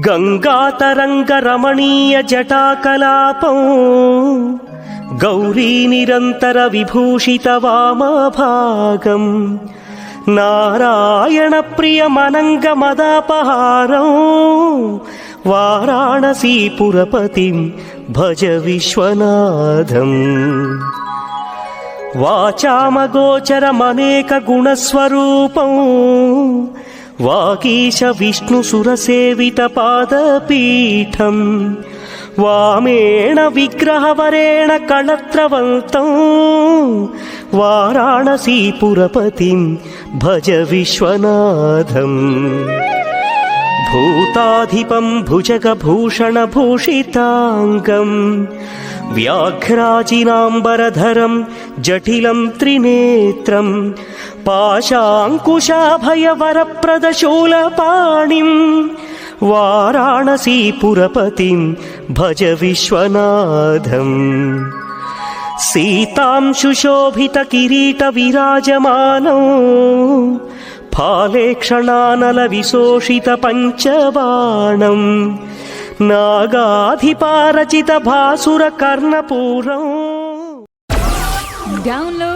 గంగాతరంగరమణీయ జటాకలాపం గౌరీ నిరంతర విభూషిత వామభాగం నారాయణ ప్రియమనంగ మదాపహారం వారాణసీపురపతిం భజ విశ్వనాథం. వాచామగోచరమనేక గుణస్వరూపం వాగీశ విష్ణు సురసేవిత పాదపీఠం వామేణ విగ్రహవరేణ కళత్రవంతం వారాణసీపురపతిం భజ విశ్వనాథం. భూతాధిపం భుజగభూషణభూషితాంగం వ్యాఘ్రాజినాంబరధరం జటిలం త్రినేత్రం పాశాంకుశాభయవరప్రదశూలపాణిం వారాణసీపురపతిం భజ విశ్వనాథం. సీతాంశుశోభిత కిరీట విరాజమానం ఫాలేక్షణానల విశోషిత పంచబాణం నాగాధిపారచిత భాసుర కర్ణపూరం. డౌన్లోడ్